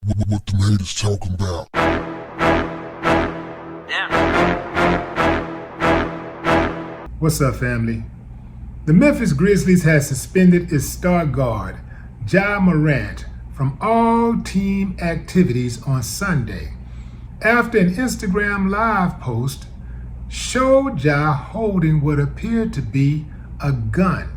What them haters talking about? What's up, family? The Memphis Grizzlies has suspended its star guard, Morant, from all team activities on Sunday after an Instagram Live post showed Ja holding what appeared to be a gun.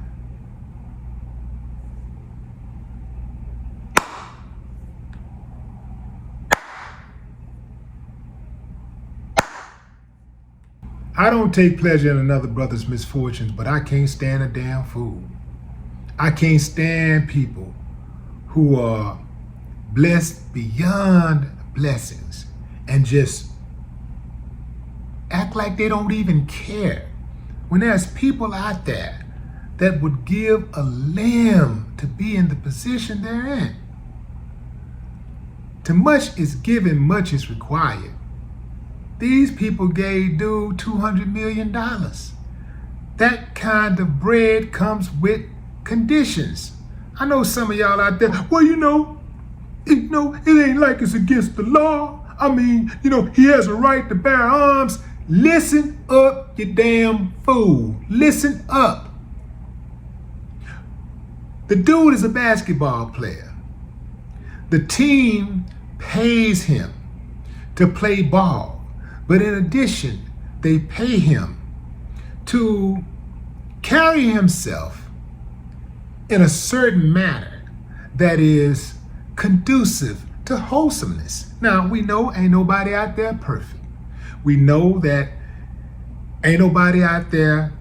I don't take pleasure in another brother's misfortunes, but I can't stand a damn fool. I can't stand people who are blessed beyond blessings and just act like they don't even care. When there's people out there that would give a limb to be in the position they're in. To much is given, much is required. These people gave dude $200 million. That kind of bread comes with conditions. I know some of y'all out there, well, it ain't like it's against the law. I mean, he has a right to bear arms. Listen up, you damn fool. Listen up. The dude is a basketball player. The team pays him to play ball. But in addition, they pay him to carry himself in a certain manner that is conducive to wholesomeness. Now, we know ain't nobody out there perfect. We know that ain't nobody out there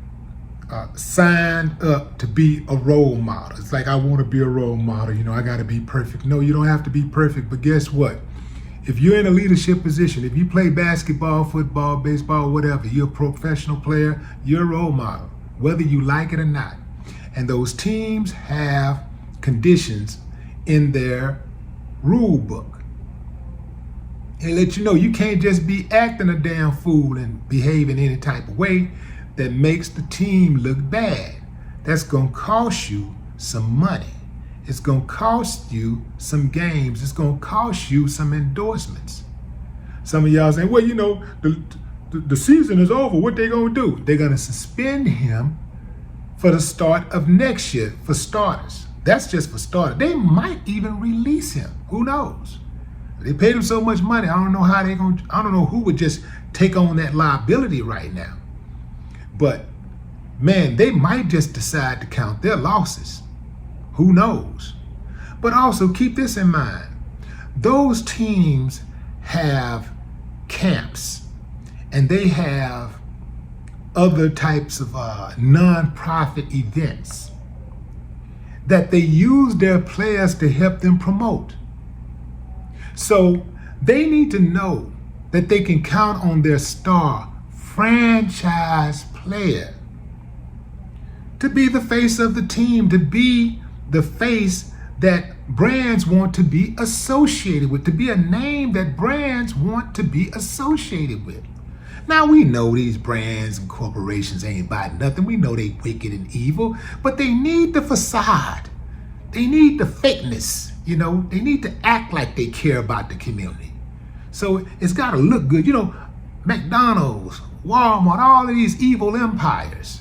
signed up to be a role model. It's like, I want to be a role model. I got to be perfect. No, you don't have to be perfect. But guess what? If you're in a leadership position, if you play basketball, football, baseball, whatever, you're a professional player, you're a role model, whether you like it or not. And those teams have conditions in their rule book. They let you know you can't just be acting a damn fool and behaving any type of way that makes the team look bad. That's going to cost you some money. It's going to cost you some games. It's going to cost you some endorsements. Some of y'all saying, well, the season is over. What they going to do? They're going to suspend him for the start of next year for starters. That's just for starters. They might even release him. Who knows? They paid him so much money. I don't know how they're going to, I don't know who would just take on that liability right now. But man, they might just decide to count their losses. Who knows? But also keep this in mind. Those teams have camps and they have other types of non-profit events that they use their players to help them promote. So they need to know that they can count on their star franchise player to be the face of the team, to be the face that brands want to be associated with, to be a name that brands want to be associated with. Now, we know these brands and corporations ain't about nothing. We know they wicked and evil, but they need the facade. They need the fakeness, They need to act like they care about the community. So it's got to look good. McDonald's, Walmart, all of these evil empires.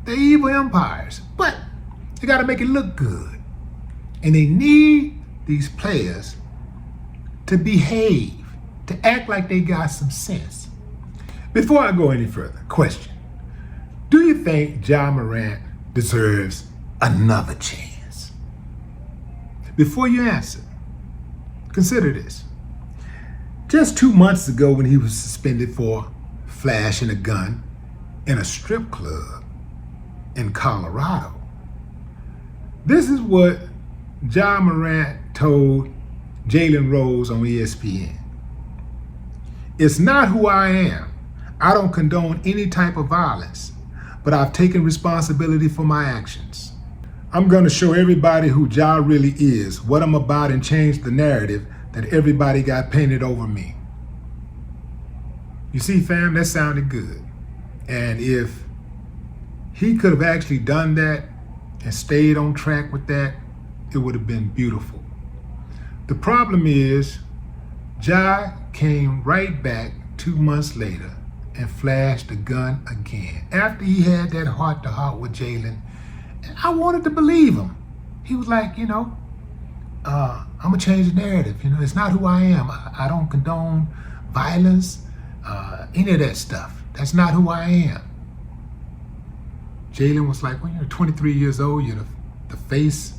They're evil empires, but they got to make it look good. And they need these players to behave, to act like they got some sense. Before I go any further, question. Do you think Morant deserves another chance? Before you answer, consider this. Just 2 months ago when he was suspended for flashing a gun in a strip club in Colorado, this is what Morant told Jalen Rose on ESPN. It's not who I am. I don't condone any type of violence, but I've taken responsibility for my actions. I'm going to show everybody who Ja really is, what I'm about, and change the narrative that everybody got painted over me. You see, fam, that sounded good. And if he could have actually done that and stayed on track with that, it would have been beautiful. The problem is, Ja came right back 2 months later and flashed the gun again. After he had that heart-to-heart with Jalen, I wanted to believe him. He was like, I'm gonna change the narrative. It's not who I am. I don't condone violence, any of that stuff. That's not who I am. Jalen was like, when you're 23 years old, you're the face,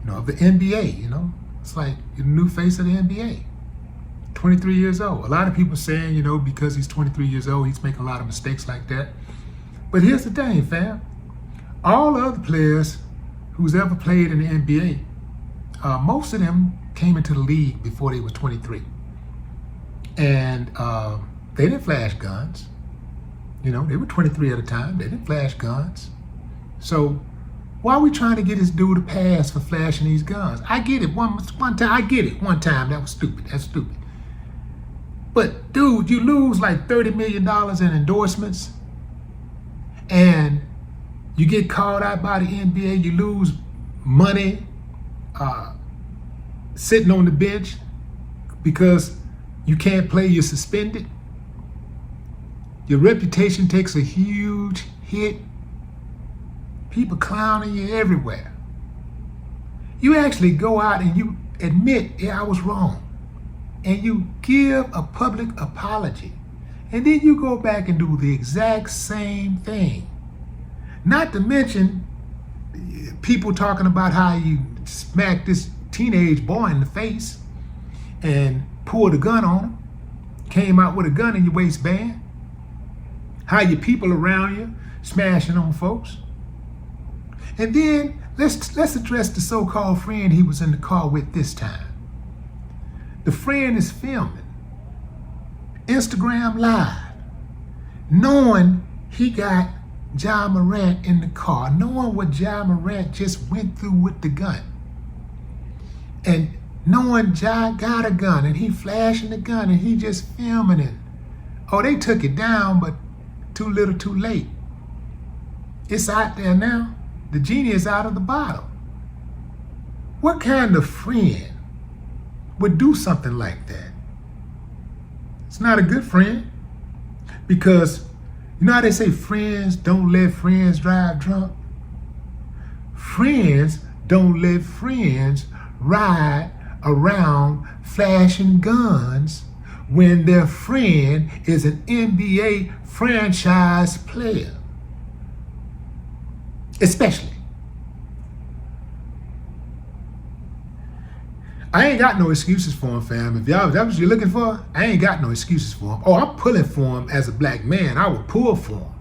of the NBA. It's like you're the new face of the NBA. 23 years old. A lot of people saying, because he's 23 years old, he's making a lot of mistakes like that. But here's the thing, fam. All the other players who's ever played in the NBA, most of them came into the league before they was 23. And they didn't flash guns. They were 23 at the time. They didn't flash guns. So why are we trying to get this dude a pass for flashing these guns? I get it one time. I get it one time. That was stupid. That's stupid. But dude, you lose like $30 million in endorsements, and you get called out by the NBA. You lose money sitting on the bench because you can't play. You're suspended. Your reputation takes a huge hit. People clowning you everywhere. You actually go out and you admit, yeah, I was wrong. And you give a public apology. And then you go back and do the exact same thing. Not to mention people talking about how you smacked this teenage boy in the face and pulled a gun on him. Came out with a gun in your waistband. How your people around you smashing on folks. And then let's address the so-called friend he was in the car with this time. The friend is filming Instagram Live, knowing he got Ja Morant in the car, knowing what Ja Morant just went through with the gun. And knowing Ja got a gun and he flashing the gun and he just filming it. Oh, they took it down, but too little, too late. It's out there now. The genie is out of the bottle. What kind of friend would do something like that? It's not a good friend, because you know how they say friends don't let friends drive drunk? Friends don't let friends ride around flashing guns when their friend is an NBA franchise player. Especially. I ain't got no excuses for him, fam. If that was what you're looking for, I ain't got no excuses for him. Oh, I'm pulling for him as a black man. I would pull for him.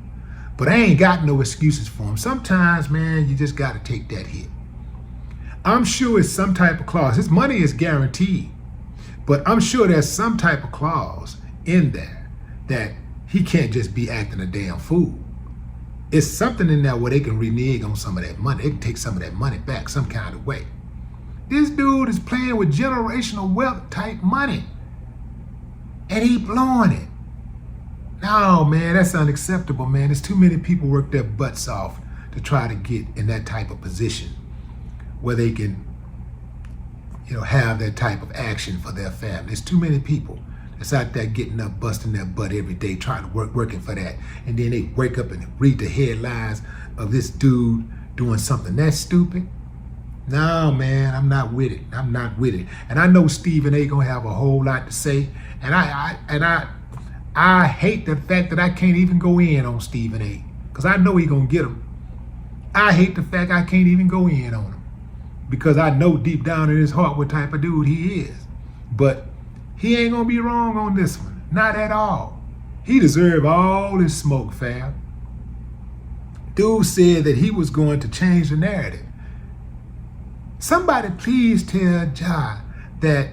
But I ain't got no excuses for him. Sometimes, man, you just got to take that hit. I'm sure it's some type of clause. His money is guaranteed. But I'm sure there's some type of clause in there that he can't just be acting a damn fool. It's something in there where they can renege on some of that money. They can take some of that money back some kind of way. This dude is playing with generational wealth type money. And he blowing it. No, man, that's unacceptable, man. There's too many people work their butts off to try to get in that type of position where they can, have that type of action for their family. There's too many people that's out there getting up, busting their butt every day, trying to working for that. And then they wake up and read the headlines of this dude doing something that stupid. No, man, I'm not with it. I'm not with it. And I know Stephen A. gonna have a whole lot to say. And I hate the fact that I can't even go in on Stephen A. because I know he gonna get him. I hate the fact I can't even go in on him because I know deep down in his heart what type of dude he is. But he ain't gonna be wrong on this one. Not at all. He deserved all this smoke, fam. Dude said that he was going to change the narrative. Somebody please tell Ja that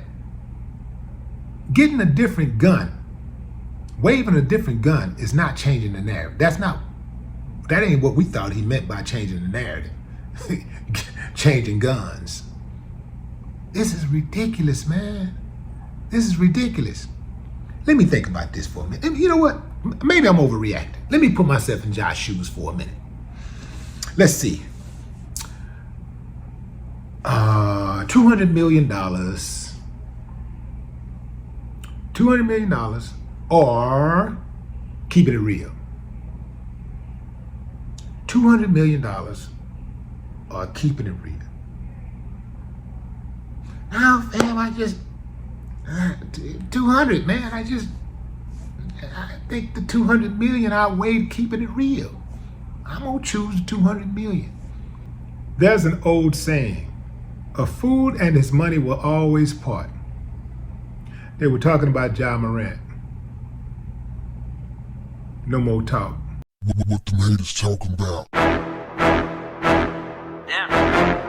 getting a different gun, waving a different gun is not changing the narrative. That ain't what we thought he meant by changing the narrative. Changing guns. This is ridiculous, man. This is ridiculous. Let me think about this for a minute. You know what? Maybe I'm overreacting. Let me put myself in Ja's shoes for a minute. Let's see. $200 million $200 million or keeping it real. $200 million or keeping it real. Now, fam, I just 200, man. I think the 200 million outweighed keeping it real. I'm gonna choose the 200 million. There's an old saying, a fool and his money will always part. They were talking about Morant. No more talk. What the haters talking about? Yeah.